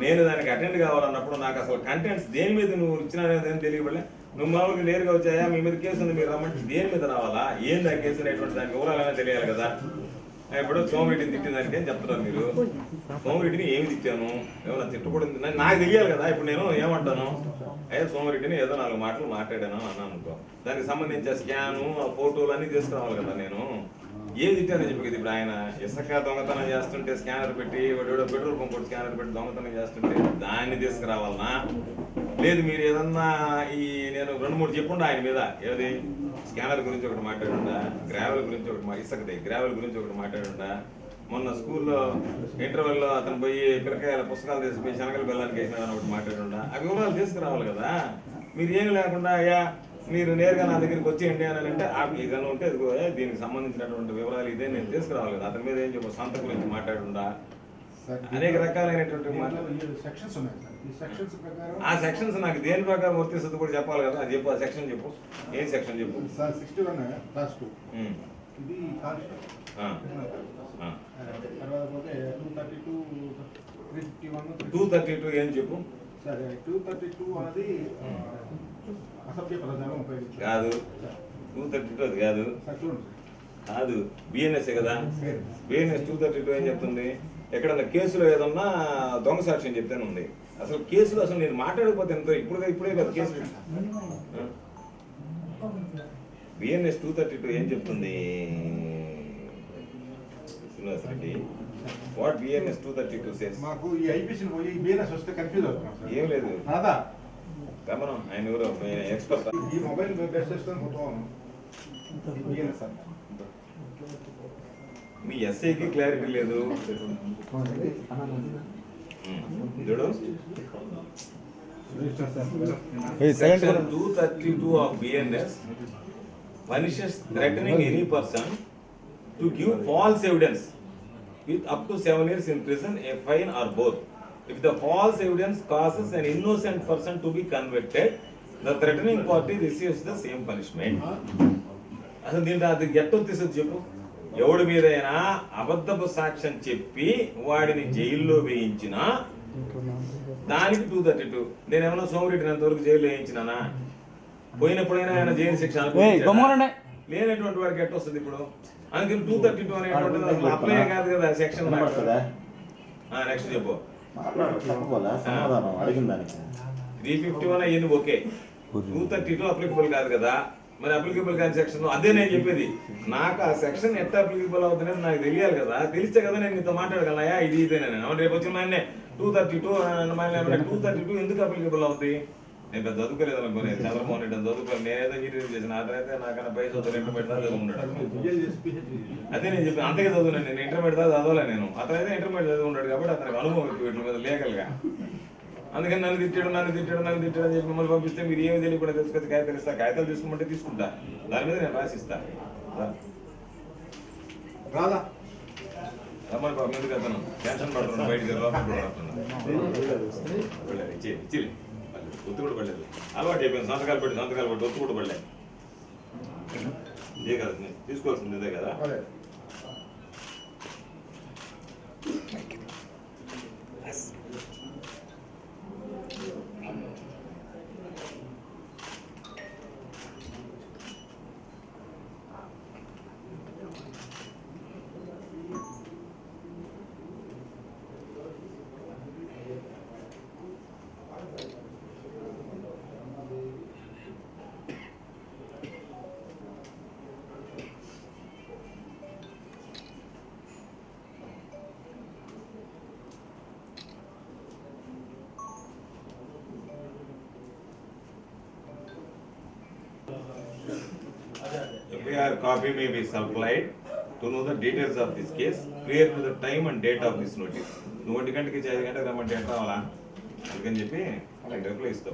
నేను దానికి అటెండ్ కావాలన్నప్పుడు నాకు అసలు కంటెంట్స్ దేని మీద నువ్వు ఇచ్చినా తెలియబడలే. నువ్వు మామూలుగా నేరుగా వచ్చాయా మీ మీద కేసు ఉంది మీరు రమ్మంటే దేని మీద రావాలా, ఏంది ఆ కేసు అనేటువంటి దానికి వివరాలైనా తెలియాలి కదా. ఇప్పుడు సోమిరెడ్డిని తిట్టిందానికి ఏం చెప్తున్నారు మీరు? సోమిరెడ్డిని ఏమి తిట్టాను, ఏమన్నా తిట్టకూడదు నాకు తెలియాలి కదా. ఇప్పుడు నేను ఏమంటాను, అయ్యా సోమిరెడ్డిని ఏదో 4 మాటలు మాట్లాడాను అన్నాను అనుకో, దానికి సంబంధించిన స్కాను ఆ ఫోటోలు అన్నీ తీసుకురావాలి కదా. నేను ఏది తిట్టానని చెప్పి కదా. ఇప్పుడు ఆయన ఇసుక దొంగతనం చేస్తుంటే స్కానర్ పెట్టి పెట్రోల్ పంప్ స్కానర్ పెట్టి దొంగతనం చేస్తుంటే దాన్ని తీసుకురావాలనా, లేదు మీరు ఏదన్నా నేను 2-3 చెప్పుండా ఆయన మీద, ఏది స్కానర్ గురించి ఒకటి మాట్లాడుండా, గ్రావెల్ గురించి ఒకటి, ఇసుకది గ్రావెల్ గురించి ఒకటి మాట్లాడుండా, మొన్న స్కూల్లో ఇంటర్వెల్లో అతను పోయి పిల్లకాయల పుస్తకాలు తీసుకుపోయి శనగల బెల్లానికి వేసినాడని ఒకటి మాట్లాడుండా, ఆ వివరాలు తీసుకురావాలి కదా. మీరు ఏమి లేకుండా అయ్యా మీరు నేరుగా నా దగ్గరికి వచ్చేయండి అని అంటే ఏదైనా ఉంటే దీనికి సంబంధించినటువంటి వివరాలు ఇదే నేను తీసుకురావాలి కదా. అతని మీద ఏం చెప్పు సంత గురించి మాట్లాడుండా, అనేక రకాలైనటువంటి ఆ సెక్షన్స్ నాకు దేని ప్రకారం వర్తిస్తుంది కూడా చెప్పాలి కదా. అది చెప్పు, ఆ సెక్షన్ చెప్పు, ఏం సెక్షన్ చెప్పు. 232 ఏం చెప్పు. 232 అనేది అసభ్య పదజాలం ఉపయోగించారు కాదు, 232 అది కాదు, కాదు బిఎన్ఎస్ కదా. బిఎన్ఎస్ 232 ఏం చెప్తుంది, ఎక్కడన్నా కేసులో ఏదన్నా దొంగ సాక్ష్యం చెప్తానే ఉంది. అసలు కేసులో అసలు నేను మాట్లాడకపోతే ఎంతో ఇప్పుడే కదా కేసు. బిఎన్ఎస్ 232 ఏం చెప్తుంది Srinivas Reddy? What BNS 232 says? మాకు ఈ ఐపీసీ పోయి బిఎన్ఎస్ వస్తే కన్ఫ్యూజ్ అవుతున్నాం. ఏం లేదు రాదా గమనం, ఆయన ఎవరు ఎక్స్పర్ట్. ఈ మొబైల్ బేస్ చేసుకొని మొత్తం బిఎన్ఎస్ అంట. మీ ఎస్ఐకి క్లారిటీ లేదు చూడు. Section 232 of BNS punishes threatening any person to give false evidence with up to 7 years in prison, a fine or both. If the false evidence causes an innocent person to be convicted, the threatening party receives the same punishment. అసలు దీంట్లో అది గెట్టో తీసుకు చెప్పు. ఎవడి మీదైనా అబద్ధపు సాక్ష్యం చెప్పి వాడిని జైల్లో వేయించినా దానికి 232. నేను ఏమన్నా సోమిరెడ్డిని అంతవరకు జైల్లో వేయించినానా? పోయినప్పుడైనా ఆయన జైలు శిక్ష లేనటువంటి వాడికి ఎట్ట వస్తుంది ఇప్పుడు? అందుకని 232 అనేటువంటిది అసలు అప్లై కాదు కదా సెక్షన్. నెక్స్ట్ చెప్పు. 351 అయ్యింది ఓకే, 232 అప్లికబుల్ కాదు కదా. మరి అప్లికబుల్ కాని సెక్షన్ అదే నేను చెప్పేది. నాకు ఆ సెక్షన్ ఎట్లా అప్లికబుల్ అవుతుందని నాకు తెలియాలి కదా. తెలిస్తే కదా నేను నీతో మాట్లాడగలనాయా ఇది ఇదేనా? రేపు వచ్చిన 232 ఎందుకు అప్లికబుల్ అవుతుంది? నేను పెద్ద చదువుకోలేదు అనుకోని చంద్రమోహన్ రెడ్డి చదువుకోలేదు. నేనేదో ఇంజనీరింగ్ చేసిన అతనైతే నాకన్నా పై చదువులు ఇంటర్మీడియట్ దాకా చదువుకుంటాడు. అదే నేను చెప్పి అంతకే చదువున్నాను నేను, ఇంటర్మీడియట్ దాకా చదవలే నేను. అతనైతే ఇంటర్మీడియట్ చదువుకుంటాడు కాబట్టి అతనికి అనుభవం వీటి మీద లీగల్గా. అందుకని నన్ను తిట్టాడు అని చెప్పి మిమ్మల్ని పంపిస్తే మీరు ఏమి తెలియకుండా తెలుసుకొచ్చి కాగితాలు ఇస్తా, కాగితాలు తీసుకోమంటే తీసుకుంటా, దాని మీద నేను రాసిస్తా. రాదా రమ్మని బాబు ఎందుకు అతను టెన్షన్ పడుతున్నాడు, బయటికి ఇచ్చి ఒత్తు కూడా పడలేదు. అలవాటు అయిపోయింది, సంతకాలు పెట్టి ఒత్తు కూడా పడలేదు. ఇదే కదా తీసుకోవాల్సింది, ఇదే కదా. FIR copy may be supplied to know the details of this case prior to the time and date of this notice. 1 గంటకి 5 గంటలకు రమ్మంటే ఎంత అవ్వాలా అందుకని చెప్పి రిప్లై ఇస్తా.